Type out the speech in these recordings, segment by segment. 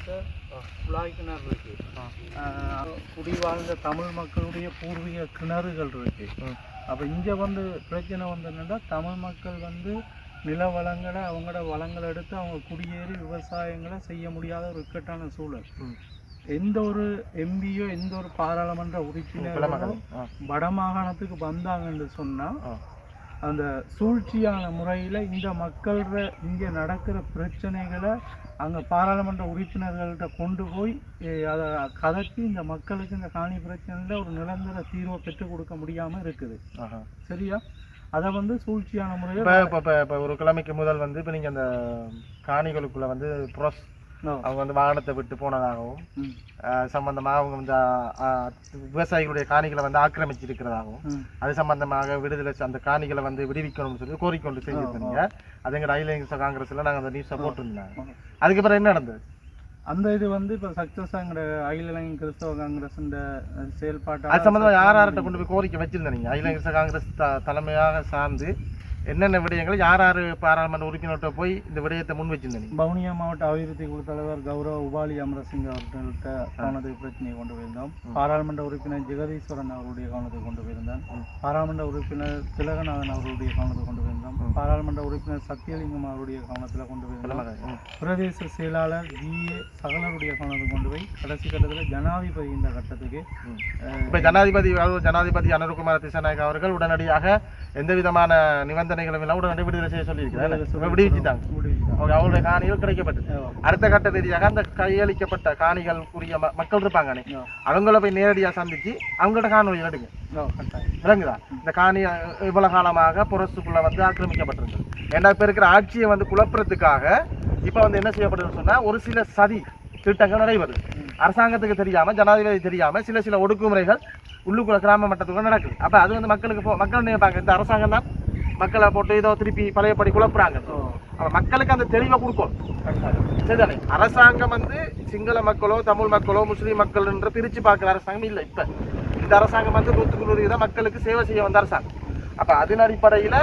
சர்வதேச குழாய் கிணறு இருக்கு, குடிவாழ்ந்த தமிழ் மக்களுடைய பூர்வீக கிணறுகள் இருக்கு. அப்போ இங்கே வந்து பிரச்சனை வந்து என்னென்னா, தமிழ் மக்கள் வந்து நில வளங்களை அவங்களோட வளங்களை எடுத்து அவங்க குடியேறி விவசாயங்களை செய்ய முடியாத ஒரு இக்கட்டான சூழல். எந்த ஒரு எம்பியோ எந்த ஒரு பாராளுமன்ற உறுப்பினர்களோ வடமாகாணத்துக்கு வந்தாங்கன்னு சொன்னால் அந்த சூழ்ச்சியான முறையில் இந்த மக்கள இங்கே நடக்கிற பிரச்சனைகளை அங்கே பாராளுமன்ற உறுப்பினர்கள்ட்ட கொண்டு போய் அதை கதட்டி இந்த மக்களுக்கு இந்த காணி பிரச்சனையில் ஒரு நிரந்தர தீர்வை பெற்றுக் கொடுக்க முடியாமல் இருக்குது. சரியா? அதை வந்து சூழ்ச்சியான முறையில் இப்போ ஒரு கிழமைக்கு முதல் வந்து இப்போ நீங்கள் அந்த காணிகளுக்குள்ளே வந்து அவங்க வந்து வாகனத்தை விட்டு போனதாகவும் சம்பந்தமாக அவங்க வந்து விவசாயிகளுடைய காணிகளை வந்து ஆக்கிரமிச்சிருக்கிறதாகவும் அது சம்பந்தமாக விடுதலை அந்த காணிகளை வந்து விடுவிக்கணும்னு சொல்லி கோரிக்கொண்டு செஞ்சுருந்தீங்க. அது எங்கள் அகில இந்திய காங்கிரஸில் நாங்கள் அந்த நியூஸை போட்டிருந்தாங்க. அதுக்கப்புறம் என்ன நடந்தது? அந்த இது வந்து இப்போ சக்ஸஸாக எங்களோட அகில இலங்கை கிறிஸ்தவ காங்கிரஸின் செயல்பாட்டு அது சம்பந்தமாக யார்கிட்ட கொண்டு போய் கோரிக்கை வச்சிருந்தீங்க? அகில இந்திய காங்கிரஸ் தலைமையாக சார்ந்து என்னென்ன விடயங்கள் யார் யார் பாராளுமன்ற உறுப்பினர்கிட்ட போய் இந்த விடயத்தை முன் வச்சிருந்தீங்க? வவுனியா மாவட்ட அபிவிருத்தி குழு தலைவர் கௌரவ உபாலி அமரசிங் அவர்கள்ட்ட கவனத்துக்கு பிரச்சனையை கொண்டு போயிருந்தோம். பாராளுமன்ற உறுப்பினர் ஜெகதீஸ்வரன் அவருடைய கவனத்துக்கு கொண்டு போயிருந்தோம். பாராளுமன்ற உறுப்பினர் திலகநாதன் அவருடைய கவனத்துக்கு கொண்டு போயிருந்தோம். பாராளுமன்ற உறுப்பினர் சத்தியலிங்கம் அவருடைய கவனத்தில் கொண்டு போயிருந்தோம். பிரதேச செயலாளர் GA சகலருடைய கவனத்துக்கு கொண்டு போய் கடைசி கட்டத்தில் ஜனாதிபதி இந்த கட்டத்துக்கு இப்போ ஜனாதிபதி அனுர்குமார் திசாநாயக் அவர்கள் உடனடியாக எந்த விதமான நிபந்தனைகளும் எல்லாம் உடனடி விடுதலை செய்ய சொல்லியிருக்கிறாங்க. விடுவிச்சுட்டாங்க. அவங்களுடைய காணிகள் கிடைக்கப்பட்டது. அடுத்த கட்ட ரீதியாக அந்த கையளிக்கப்பட்ட காணிகளுக்குரிய மக்கள் இருப்பாங்க, அவங்கள போய் நேரடியாக சந்திச்சு அவங்களோட காணொலிகள் எடுங்க. விளங்குதா? இந்த காணி இவ்வளவு காலமாக புரசுக்குள்ள வந்து ஆக்கிரமிக்கப்பட்டிருந்தது. ஏன்னா இப்ப இருக்கிற ஆட்சியை வந்து குழப்பறதுக்காக இப்ப வந்து என்ன செய்யப்படுதுன்னு சொன்னா ஒரு சில சதி திட்டங்கள் நடைபெறுது. அரசாங்கத்துக்கு தெரியாம ஜனாதிபதி தெரியாம சில ஒடுக்குமுறைகள் உள்ளுக்குள்ள கிராம மட்டத்துக்குள்ள நடக்குது. அப்ப அது வந்து மக்கள் நினைப்பாங்க இந்த அரசாங்கம் தான் மக்களை போட்டு ஏதோ திருப்பி பழையபடி குழப்புறாங்க. அப்ப மக்களுக்கு அந்த தெளிவை கொடுக்கும். சரிதானே? அரசாங்கம் வந்து சிங்கள மக்களோ தமிழ் மக்களோ முஸ்லீம் மக்கள் என்று பிரிச்சு பார்க்கிற அரசாங்கம் இல்லை. இப்ப இந்த அரசாங்கம் வந்து 100% மக்களுக்கு சேவை செய்ய வந்த அரசாங்கம். அப்ப அதன் அடிப்படையில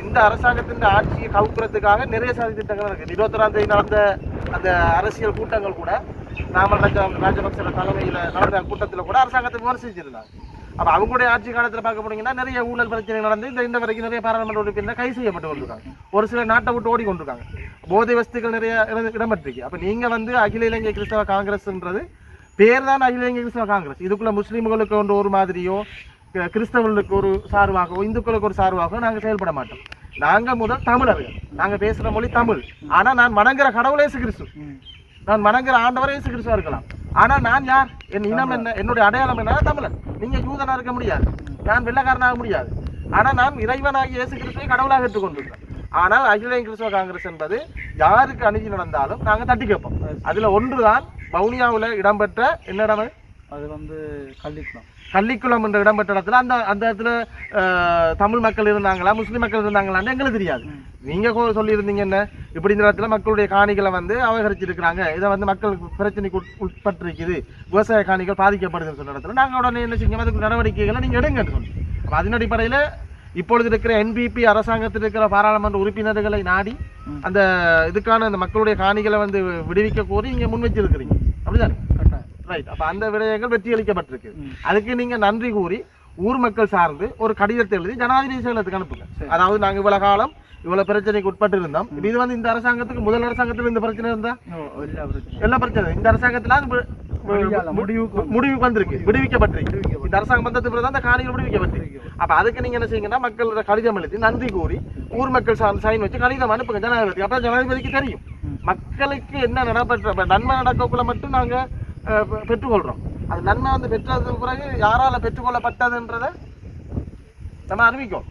இந்த அரசாங்கத்தின் ஆட்சியை கவுக்குறதுக்காக நிறைய சதி திட்டங்கள் இருக்கு. 21ஆம் தேதி நடந்த அந்த அரசியல் கூட்டங்கள் கூட நாமல் ராஜபக்ச தலைமையில் நடந்த கூட்டத்தில் கூட அரசாங்கத்தை விமர்சிச்சிருந்தாங்க. அப்போ அவங்களுடைய ஆட்சி காலத்தில் பார்க்க போனீங்கன்னா நிறைய ஊழல் பிரச்சனை நடந்து இந்த வரைக்கும் நிறைய பாராளுமன்ற உறுப்பினர் கைது செய்யப்பட்டு கொண்டிருக்காங்க. ஒரு சில நாட்டை விட்டு ஓடி கொண்டிருக்காங்க. போதை வஸ்துக்கள் நிறைய இடம்பெற்றிருக்கு. அப்போ நீங்கள் வந்து அகில இலங்கை கிறிஸ்தவ காங்கிரஸ்ன்றது பேர் தான் அகில இலங்கை கிறிஸ்தவ காங்கிரஸ். இதுக்குள்ள முஸ்லீம்களுக்கு ஒரு மாதிரியோ கிறிஸ்தவர்களுக்கு ஒரு சார்பாகவோ இந்துக்களுக்கு ஒரு சார்பாகவோ நாங்கள் செயல்பட மாட்டோம். நாங்கள் முதல் தமிழர்கள். நாங்கள் பேசுகிற மொழி தமிழ். ஆனால் நான் வணங்குற கடவுள் இயேசு கிறிஸ்து, நான் வணங்குற ஆண்டவர் இயேசு கிறிஸ்துவா இருக்கலாம். ஆனால் நான் யார்? என் இனம் என்ன? என்னுடைய அடையாளம் என்ன? தமிழன். நீங்கள் யூதனாக இருக்க முடியாது, நான் வெள்ளக்காரனாக முடியாது. ஆனால் நான் இறைவனாகி இயேசு கிறிஸ்துவை கடவுளாக எடுத்துக்கொண்டிருக்கேன். ஆனால் அகில இலங்கை கிறிஸ்தவ காங்கிரஸ் என்பது யாருக்கு அணுகி நடந்தாலும் நாங்கள் தட்டி கேட்போம். அதில் ஒன்று தான் வவுனியாவில் இடம்பெற்ற என்ன இடம்? அது வந்து கள்ளிக்குளம் என்ற இடம்பெற்ற இடத்துல அந்த இடத்துல தமிழ் மக்கள் இருந்தாங்களா முஸ்லீம் மக்கள் இருந்தாங்களான்னு எங்களுக்கு தெரியாது. நீங்க சொல்லியிருந்தீங்க என்ன இப்படி இந்த இடத்துல மக்களுடைய காணிகளை வந்து அபகரிச்சிருக்கிறாங்க, இதை வந்து மக்களுக்கு பிரச்சனைக்கு உட்பட்டிருக்குது, விவசாய காணிகள் பாதிக்கப்படுதுன்னு சொன்ன இடத்துல நாங்கள் உடனே என்ன செஞ்சோம், அதுக்கு நடவடிக்கைகளை நீங்கள் எடுங்கன்னு சொன்னோம். அப்போ அதன் அடிப்படையில் இப்பொழுது இருக்கிற NPP அரசாங்கத்தில் இருக்கிற பாராளுமன்ற உறுப்பினர்களை நாடி அந்த இதுக்கான அந்த மக்களுடைய காணிகளை வந்து விடுவிக்க கோரி நீங்கள் முன் வச்சிருக்கிறீங்க. அப்படிதானே? ரைட். அப்போ அந்த விடயங்கள் வெற்றி அளிக்கப்பட்டிருக்கு. அதுக்கு நீங்கள் நன்றி கூறி ஊர் மக்கள் சார்ந்து ஒரு கடிதத்தை எழுதி ஜனாதிபதி செயலகத்துக்கு அனுப்புங்க. அதாவது நாங்கள் இவ்வளவு காலம் இவ்வளவு பிரச்சனைக்கு உட்பட்டு இருந்தோம். இது வந்து இந்த அரசாங்கத்துக்கு முதல் அரசாங்கத்தில் இந்த பிரச்சனை இருந்தா எல்லா பிரச்சனை இந்த அரசாங்கத்துல முடிவுக்கு வந்திருக்கு, விடுவிக்கப்பட்டிருக்கு. இந்த அரசாங்கம் வந்ததுக்கு பிறகு அந்த காணிகள் விடுவிக்கப்பட்டிருக்கு. அப்ப அதுக்கு நீங்க என்ன செய்யுங்கன்னா மக்களோட கடிதம் எழுதி நன்றி கூறி ஊர் மக்கள் சார்ந்து சைன் வச்சு கடிதம் அனுப்புங்க ஜனாதிபதி. அப்ப ஜனாதிபதிக்கு தெரியும் மக்களுக்கு என்ன நடப்பட்ட நன்மை நடக்கக்குள்ள மட்டும் நாங்க பெற்றுக்கொள்றோம். அது நன்மை வந்து பெற்றதுக்கு பிறகு யாரால பெற்றுக்கொள்ளப்பட்டதுன்றதை நம்ம அறிவிக்கும்.